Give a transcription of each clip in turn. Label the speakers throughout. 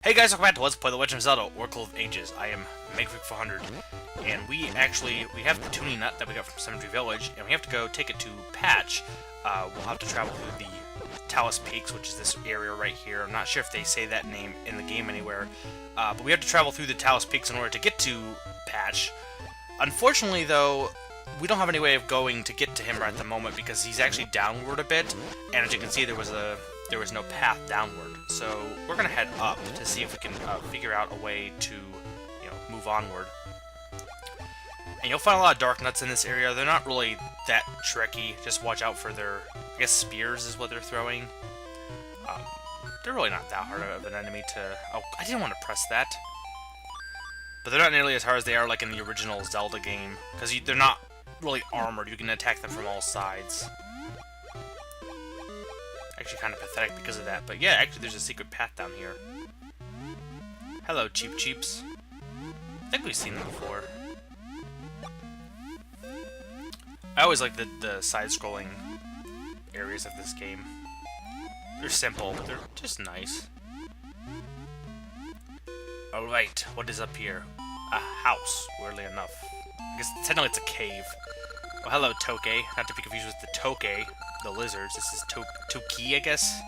Speaker 1: Hey guys, welcome back to Let's Play The Legend of Zelda, Oracle of Ages. I am Megvic400, and we have the Tuni Nut that we got from Symmetry Village, and we have to go take it to Patch. We'll have to travel through the Talus Peaks, which is this area right here. I'm not sure if they say that name in the game anywhere, but we have to travel through the Talus Peaks in order to get to Patch. Unfortunately, though, we don't have any way of going to get to him right at the moment because he's actually downward a bit, and as you can see, there was no path downward. So we're gonna head up to see if we can figure out a way to, move onward. And you'll find a lot of dark nuts in this area. They're not really that tricky. Just watch out for their, I guess, spears is what they're throwing. They're really not that hard of an enemy to. Oh, I didn't want to press that. But they're not nearly as hard as they are like in the original Zelda game, because they're not really armored. You can attack them from all sides. Actually kind of pathetic because of that, but yeah, actually there's a secret path down here. Hello, Cheap Cheeps. I think we've seen them before. I always like the side-scrolling areas of this game. They're simple, but they're just nice. Alright, what is up here? A house, weirdly enough. I guess technically it's a cave. Well, hello, Toke. Not to be confused with the Toke, the lizards. This is Toki, I guess.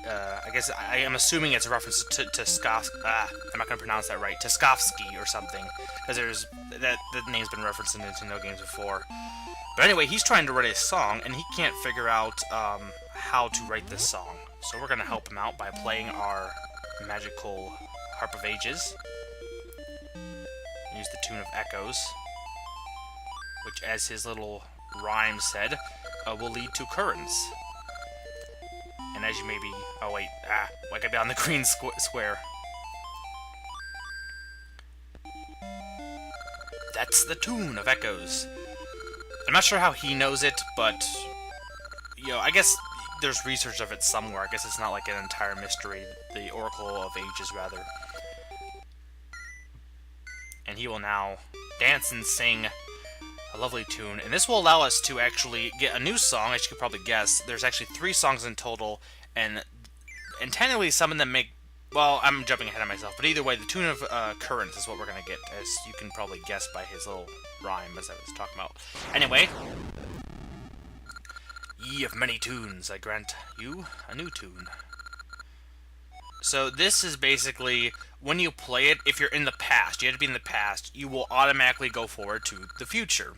Speaker 1: I guess I am assuming it's a reference to Skof. I'm not gonna pronounce that right. Taskovsky or something, because the name's been referenced in Nintendo games before. But anyway, he's trying to write a song, and he can't figure out how to write this song. So we're gonna help him out by playing our magical Harp of Ages. Use the tune of Echoes, which, as his little rhyme said, will lead to currents. And as you may be... Oh, wait. I gotta be on the green square. That's the tune of Echoes. I'm not sure how he knows it, but... I guess there's research of it somewhere. I guess it's not like an entire mystery. The Oracle of Ages, rather. And he will now dance and sing a lovely tune, and this will allow us to actually get a new song. As you could probably guess, there's actually 3 songs in total, and technically some of them make... Well, I'm jumping ahead of myself, but either way, the tune of Currents is what we're going to get, as you can probably guess by his little rhyme, as I was talking about. Anyway, ye of many tunes, I grant you a new tune. So this is basically, when you play it, if you're in the past, you have to be in the past, you will automatically go forward to the future.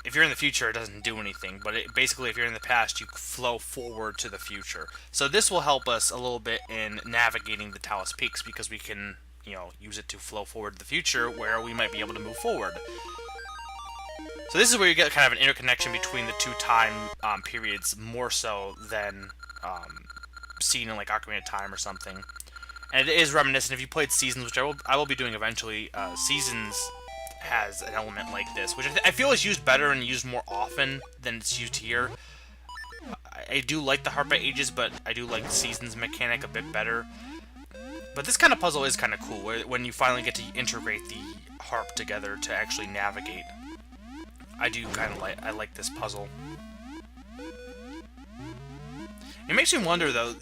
Speaker 1: If you're in the future, it doesn't do anything, but basically if you're in the past, you flow forward to the future. So this will help us a little bit in navigating the Talus Peaks, because we can, use it to flow forward to the future, where we might be able to move forward. So this is where you get kind of an interconnection between the 2 time periods, more so than... seen in like Ocarina of Time or something. And it is reminiscent. If you played Seasons, which I will be doing eventually, Seasons has an element like this, which I feel is used better and used more often than it's used here. I do like the Harp of Ages, but I do like the Seasons mechanic a bit better. But this kind of puzzle is kind of cool, when you finally get to integrate the harp together to actually navigate. I like this puzzle. It makes me wonder, though,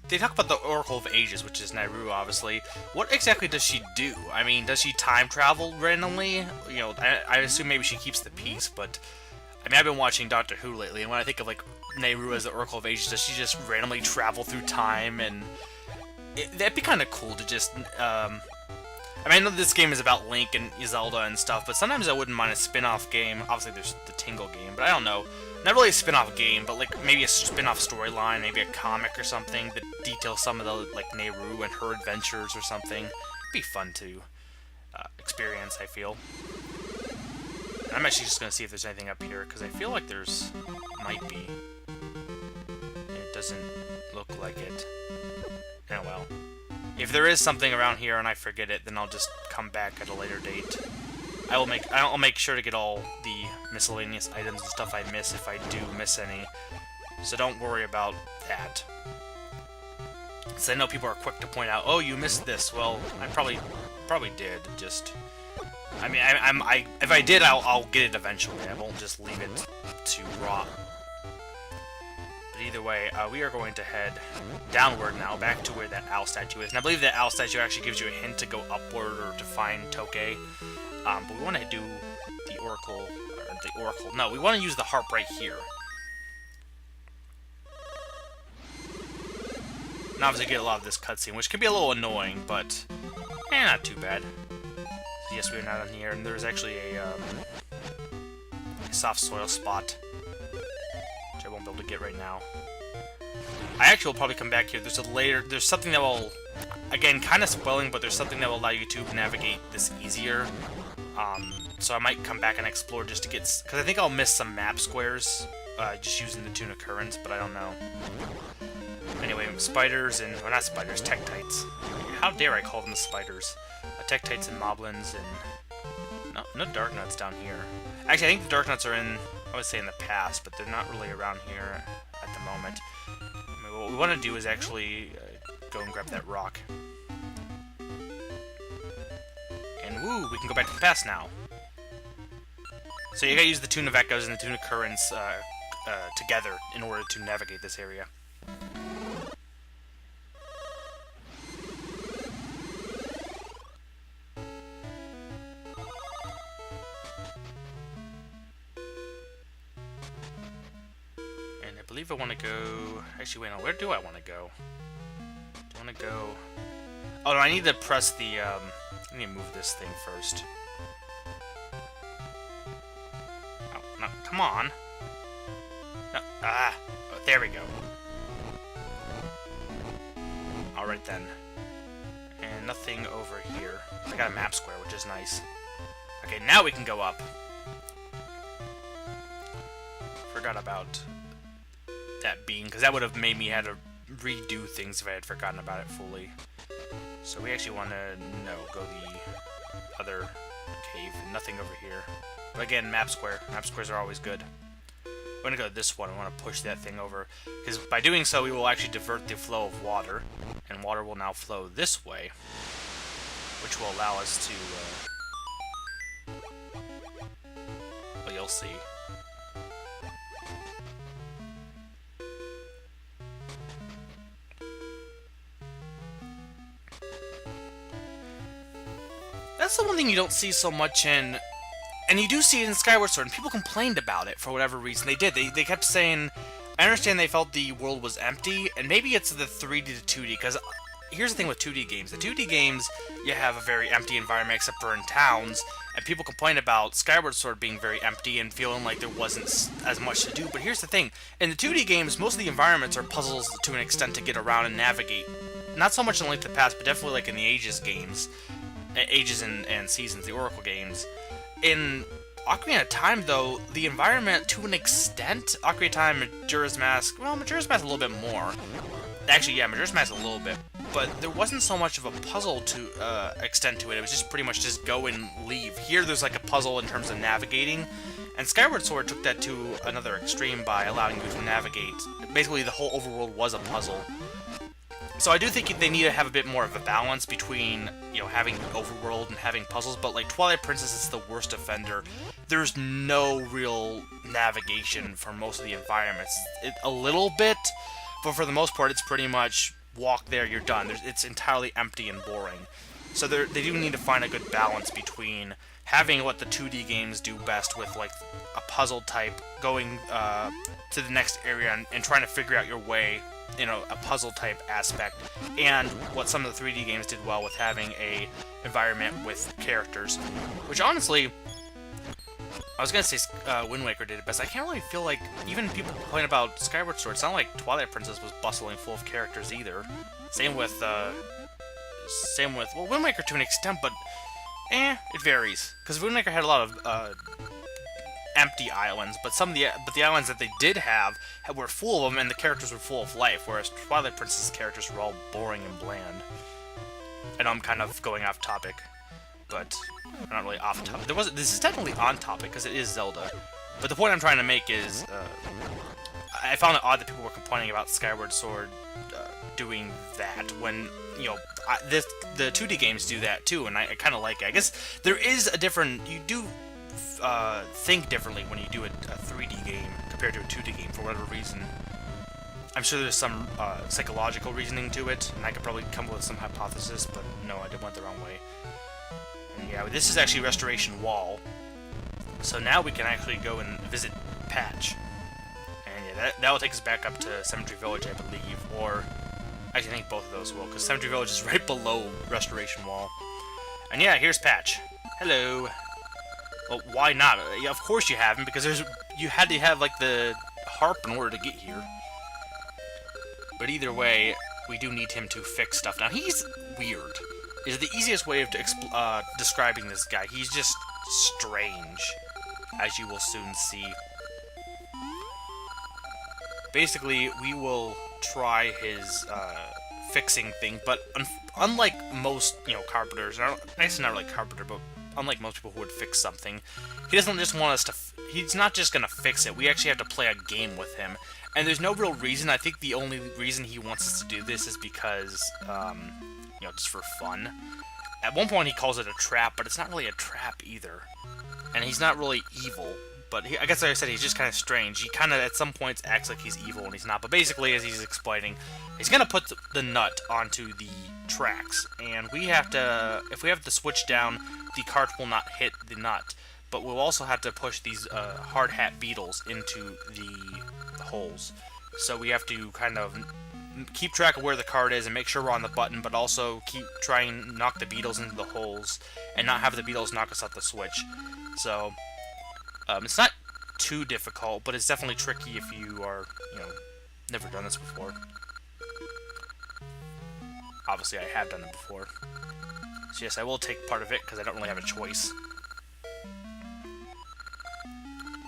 Speaker 1: they talk about the Oracle of Ages, which is Nayru, obviously. What exactly does she do? I mean, does she time travel randomly? I assume maybe she keeps the peace, but... I mean, I've been watching Doctor Who lately, and when I think of, like, Nayru as the Oracle of Ages, does she just randomly travel through time? And that'd be kind of cool to just, I mean, I know this game is about Link and Zelda and stuff, but sometimes I wouldn't mind a spin-off game. Obviously, there's the Tingle game, but I don't know. Not really a spin-off game, but like maybe a spin-off storyline, maybe a comic or something that details some of the like Nayru and her adventures or something. It'd be fun to experience, I feel. And I'm actually just gonna see if there's anything up here, because I feel like there's might be. It doesn't look like it. Oh well. If there is something around here and I forget it, then I'll just come back at a later date. I'll make sure to get all the miscellaneous items and stuff I miss if I do miss any. So don't worry about that. Because I know people are quick to point out, oh, you missed this. Well, I probably did. Just, I mean, if I did, I'll get it eventually. I won't just leave it to rot. But either way, we are going to head downward now, back to where that owl statue is. And I believe that owl statue actually gives you a hint to go upward or to find Toke. But we want to do the Oracle, no, we want to use the harp right here. And obviously get a lot of this cutscene, which can be a little annoying, but not too bad. Yes, we're not on here, and there's actually a soft soil spot, which I won't be able to get right now. I actually will probably come back here. There's something that will, again, kind of spoiling, but there's something that will allow you to navigate this easier. So I might come back and explore just to get, because I think I'll miss some map squares, just using the Tuna Currents, but I don't know. Anyway, spiders and, well, not spiders, Tektites. How dare I call them the spiders? Tektites and Moblins and... No Dark Nuts down here. Actually, I think the Dark Nuts are in, I would say in the past, but they're not really around here at the moment. I mean, what we want to do is actually go and grab that rock. And woo, we can go back to the past now. So you gotta use the Tuna Echoes and the Tuna Currents together in order to navigate this area. I believe I want to go... Actually, wait, no, where do I want to go? Do I want to go... Oh, no, I need to press the... I need to move this thing first. Oh, no, come on. No, oh, there we go. Alright then. And nothing over here. I got a map square, which is nice. Okay, now we can go up. Forgot about... that being, because that would have made me have to redo things if I had forgotten about it fully. So we actually want to, go the other cave, nothing over here. But again, map square. Map squares are always good. I'm going to go this one. I want to push that thing over, because by doing so, we will actually divert the flow of water, and water will now flow this way, which will allow us to, well, you'll see. That's the one thing you don't see so much in... And you do see it in Skyward Sword, and people complained about it for whatever reason. They did. They kept saying... I understand they felt the world was empty, and maybe it's the 3D to 2D, because here's the thing with 2D games. The 2D games, you have a very empty environment, except for in towns, and people complain about Skyward Sword being very empty and feeling like there wasn't as much to do. But here's the thing. In the 2D games, most of the environments are puzzles to an extent to get around and navigate. Not so much in Link to the Past, but definitely like in the Ages games. Ages and Seasons, the Oracle games. In Ocarina of Time, though, the environment, to an extent, Ocarina of Time, Majora's Mask, well, Majora's Mask a little bit more. Actually, yeah, Majora's Mask a little bit. But there wasn't so much of a puzzle to extent to it. It was just pretty much just go and leave. Here, there's like a puzzle in terms of navigating. And Skyward Sword took that to another extreme by allowing you to navigate. Basically, the whole overworld was a puzzle. So I do think they need to have a bit more of a balance between, having overworld and having puzzles, but like Twilight Princess is the worst offender. There's no real navigation for most of the environments. A little bit, but for the most part, it's pretty much walk there, you're done. It's entirely empty and boring. So they do need to find a good balance between having what the 2D games do best with like a puzzle type, going to the next area and trying to figure out your way, a puzzle type aspect, and what some of the 3D games did well with having a environment with characters, which honestly, I was gonna say Wind Waker did it best. I can't really feel like, even people complain about Skyward Sword, it's not like Twilight Princess was bustling full of characters either. Same with, well, Wind Waker to an extent, but, it varies. Because Wind Waker had a lot of, empty islands, but the islands that they did have were full of them, and the characters were full of life, whereas Twilight Princess's characters were all boring and bland. I know I'm kind of going off topic, but not really off topic. This is technically on topic, because it is Zelda, but the point I'm trying to make is, I found it odd that people were complaining about Skyward Sword doing that, when, the 2D games do that too, and I kind of like it. I guess there is a different, you do think differently when you do a 3D game compared to a 2D game for whatever reason. I'm sure there's some psychological reasoning to it, and I could probably come up with some hypothesis, but no, I went the wrong way. And yeah, this is actually Restoration Wall, so now we can actually go and visit Patch. And yeah, that will take us back up to Symmetry Village, I believe, or actually I think both of those will, because Symmetry Village is right below Restoration Wall. And yeah, here's Patch. Hello. Well, why not? Yeah, of course you haven't, because you had to have like the harp in order to get here. But either way, we do need him to fix stuff. Now, he's weird. Is the easiest way of describing this guy. He's just strange, as you will soon see. Basically, we will try his fixing thing, but unlike most, carpenters, I guess not like carpenter, but unlike most people who would fix something, he doesn't just want us to. He's not just gonna fix it. We actually have to play a game with him. And there's no real reason. I think the only reason he wants us to do this is because, just for fun. At one point he calls it a trap, but it's not really a trap either. And he's not really evil, but I guess like I said, he's just kind of strange. He kind of, at some points, acts like he's evil when he's not. But basically, as he's explaining, he's going to put the nut onto the tracks. And we have to, if we have to switch down, the cart will not hit the nut. But we'll also have to push these hard hat beetles into the holes. So we have to kind of keep track of where the card is and make sure we're on the button, but also keep trying to knock the beetles into the holes and not have the beetles knock us off the switch. So it's not too difficult, but it's definitely tricky if you are, never done this before. Obviously, I have done it before. So yes, I will take part of it because I don't really have a choice.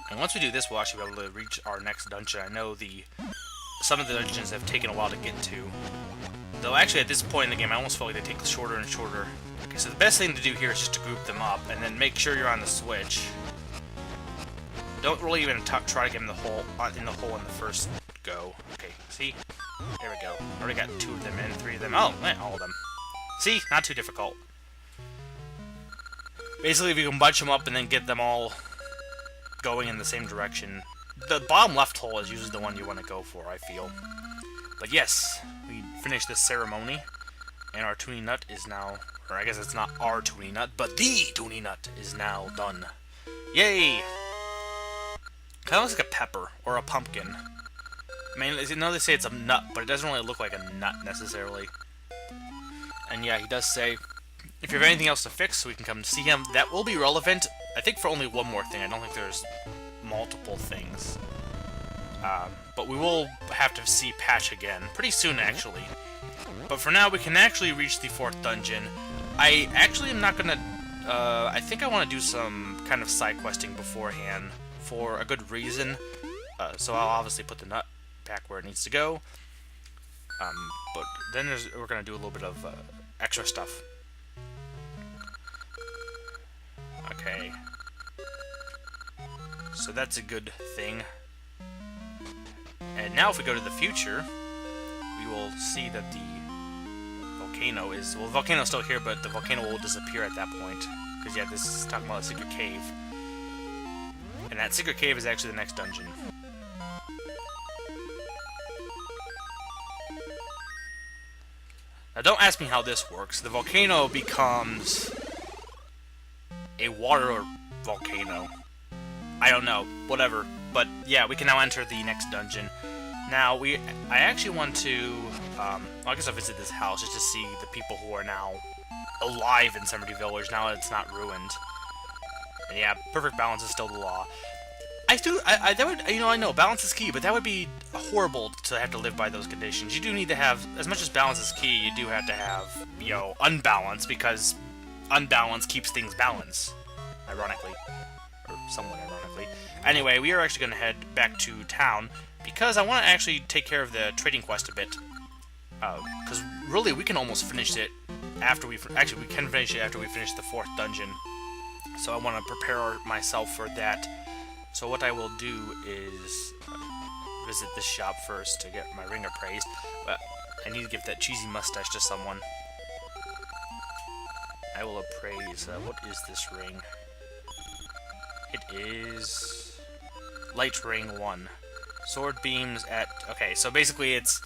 Speaker 1: And once we do this, we'll actually be able to reach our next dungeon. I know some of the dungeons have taken a while to get to. Though actually at this point in the game, I almost feel like they take shorter and shorter. Okay, so the best thing to do here is just to group them up, and then make sure you're on the switch. Don't really even try to get in the hole in the first go. Okay, see? There we go. Already got 2 of them in, 3 of them. Oh, man, all of them. See? Not too difficult. Basically, if you can bunch them up and then get them all going in the same direction. The bottom left hole is usually the one you want to go for, I feel. But yes, we finished this ceremony, and our Tuni Nut is now, or I guess it's not our Tuni Nut, but the Tuni Nut is now done. Yay! Kind of looks like a pepper, or a pumpkin. I mean, I know they say it's a nut, but it doesn't really look like a nut, necessarily. And yeah, he does say, if you have anything else to fix, we can come see him. That will be relevant, I think, for only one more thing. I don't think there's multiple things. But we will have to see Patch again, pretty soon, actually. But for now, we can actually reach the 4th dungeon. I actually am not gonna, I think I want to do some kind of side questing beforehand, for a good reason. So I'll obviously put the nut back where it needs to go. But then we're gonna do a little bit of extra stuff. Okay. So that's a good thing. And now if we go to the future, we will see that the volcano is... Well, the volcano's still here, but the volcano will disappear at that point. Because, yeah, this is talking about a secret cave. And that secret cave is actually the next dungeon. Now, don't ask me how this works. The volcano becomes a water volcano. I don't know. Whatever. But, yeah, we can now enter the next dungeon. Now, I actually want to... well, I guess I'll visit this house just to see the people who are now alive in Symmetry Village, now that it's not ruined. And yeah, perfect balance is still the law. I know balance is key, but that would be horrible to have to live by those conditions. You do need to have, as much as balance is key, you do have to have, unbalance, because unbalance keeps things balanced, ironically. Or somewhat ironically. Anyway, we are actually going to head back to town, because I want to actually take care of the trading quest a bit. Because really, we can almost finish it after we... Actually, we can finish it after we finish the 4th dungeon. So I want to prepare myself for that. So what I will do is visit this shop first to get my ring appraised. But I need to give that cheesy mustache to someone. I will appraise... what is this ring? It is... Light Ring 1. Sword beams at... Okay, so basically it's...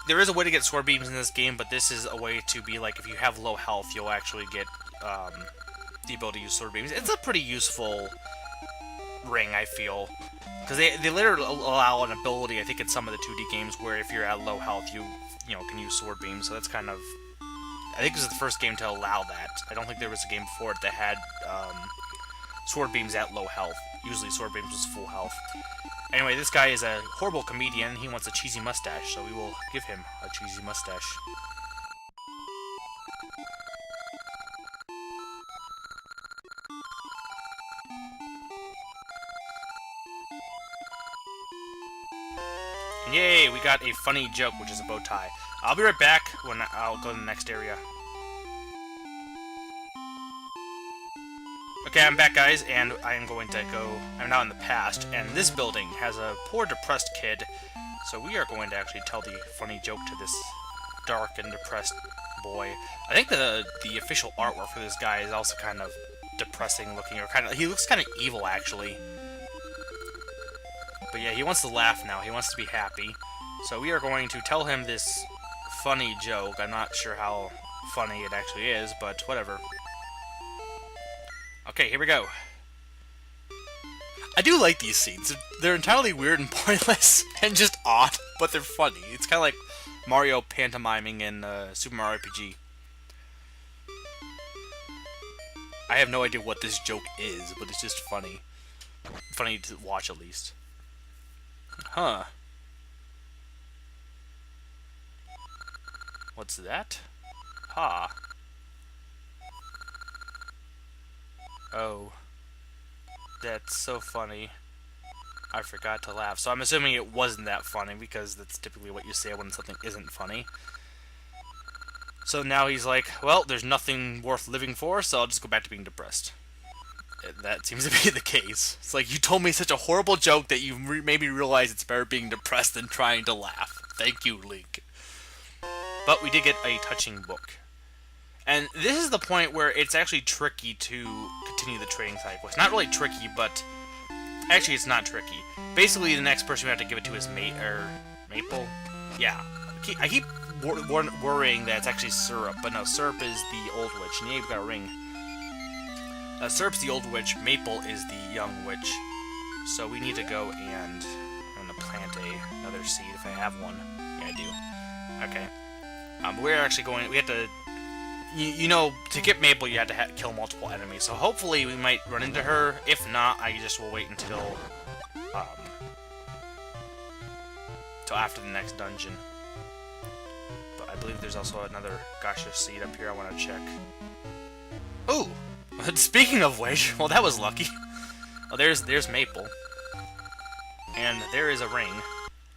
Speaker 1: There is a way to get sword beams in this game, but this is a way to be like, if you have low health, you'll actually get the ability to use sword beams. It's a pretty useful ring, I feel. Because they literally allow an ability, I think, in some of the 2D games, where if you're at low health, you can use sword beams. So that's kind of... I think this is the first game to allow that. I don't think there was a game before it that had sword beams at low health. Usually sword beams was full health. Anyway, this guy is a horrible comedian. He wants a cheesy mustache, so we will give him a cheesy mustache. Yay, we got a funny joke, which is a bow tie. I'll be right back when I'll go to the next area. Okay, I'm back, guys, and I am going to go... I'm now in the past, and this building has a poor, depressed kid, so we are going to actually tell the funny joke to this dark and depressed boy. I think the official artwork for this guy is also kind of depressing looking, or he looks kind of evil, actually. But yeah, he wants to laugh now. He wants to be happy. So we are going to tell him this funny joke. I'm not sure how funny it actually is, but whatever. Okay, here we go. I do like these scenes. They're entirely weird and pointless and just odd, but they're funny. It's kind of like Mario pantomiming in Super Mario RPG. I have no idea what this joke is, but it's just funny. Funny to watch, at least. Huh. What's that? Ha. Oh. That's so funny. I forgot to laugh. So I'm assuming it wasn't that funny, because that's typically what you say when something isn't funny. So now he's like, well, there's nothing worth living for, so I'll just go back to being depressed. That seems to be the case. It's like, you told me such a horrible joke that you made me realize it's better being depressed than trying to laugh. Thank you, Link. But we did get a touching book. And this is the point where it's actually tricky to continue the trading side quest. Not really tricky, but... Actually, it's not tricky. Basically, the next person we have to give it to is Maple? Yeah. I keep worrying that it's actually Syrup, but no, Syrup is the old witch. And yeah, we've got a ring. Syrup's the old witch, Maple is the young witch. So we need to go and... I'm gonna plant another seed if I have one. Yeah, I do. Okay. We're actually going... We have to... You know, to get Maple, you had to kill multiple enemies. So hopefully we might run into her. If not, I just will wait until after the next dungeon. But I believe there's also another gacha seed up here I want to check. Ooh! Speaking of which, well, that was lucky. Well, there's Maple. And there is a ring.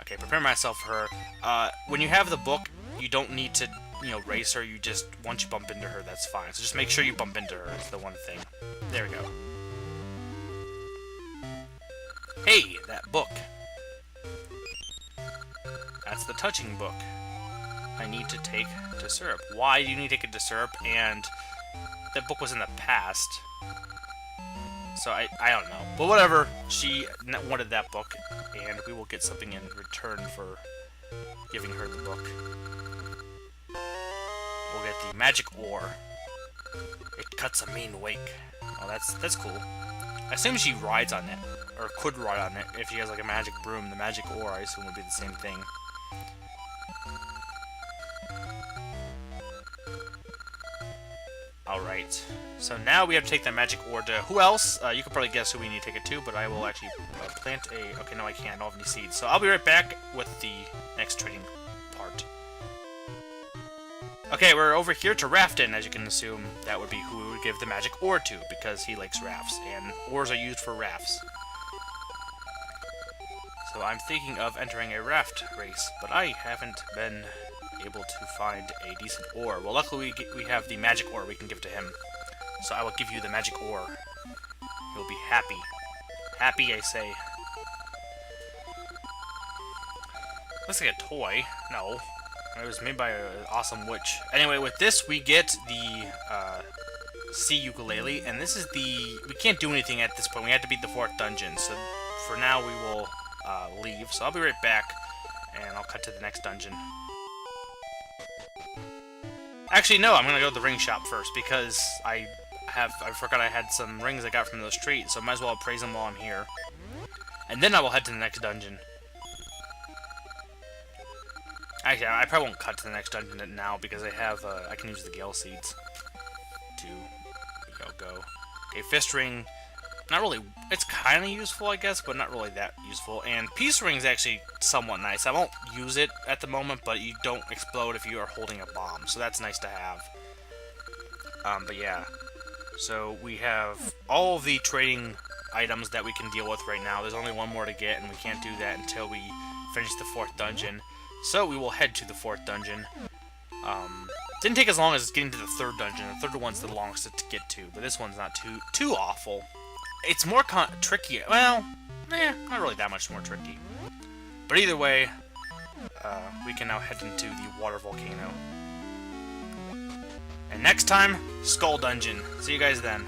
Speaker 1: Okay, prepare myself for her. When you have the book, you don't need to... race her, you just, once you bump into her, that's fine. So just make sure you bump into her, is the one thing. There we go. Hey, that book. That's the touching book. I need to take to Syrup. Why do you need to take it to Syrup? And that book was in the past. So I don't know. But whatever, she wanted that book, and we will get something in return for giving her the book. We'll get the magic ore. It cuts a mean wake. Oh, that's cool. I assume she rides on it, or could ride on it, if she has like a magic broom. The magic ore, I assume, would be the same thing. Alright, so now we have to take that magic ore to... Who else? You can probably guess who we need to take it to, but I will actually plant a... Okay, no, I can't. I don't have any seeds. So I'll be right back with the next trading part. Okay, we're over here to Rafton, as you can assume. That would be who we would give the magic ore to, because he likes rafts, and ores are used for rafts. So I'm thinking of entering a raft race, but I haven't been able to find a decent ore. Well, luckily we have the magic ore we can give to him. So I will give you the magic ore. You'll be happy. Happy, I say. Looks like a toy. No. It was made by an awesome witch. Anyway, with this we get the sea ukulele, and this is the... We can't do anything at this point. We have to beat the 4th dungeon, so for now we will leave. So I'll be right back, and I'll cut to the next dungeon. Actually, no, I'm gonna go to the ring shop first, because I forgot I had some rings I got from those treats, so I might as well appraise them while I'm here. And then I will head to the next dungeon. Actually, I probably won't cut to the next dungeon now, because I have, I can use the Gale Seeds to, go. Okay, Fist Ring, not really, it's kind of useful, I guess, but not really that useful. And Peace Ring is actually somewhat nice. I won't use it at the moment, but you don't explode if you are holding a bomb, so that's nice to have. But yeah, so we have all of the trading items that we can deal with right now. There's only one more to get, and we can't do that until we finish the 4th dungeon. So we will head to the 4th dungeon. Didn't take as long as getting to the 3rd dungeon. The 3rd one's the longest to get to, but this one's not too awful. It's more tricky. Well, not really that much more tricky. But either way, we can now head into the water volcano. And next time, Skull Dungeon. See you guys then.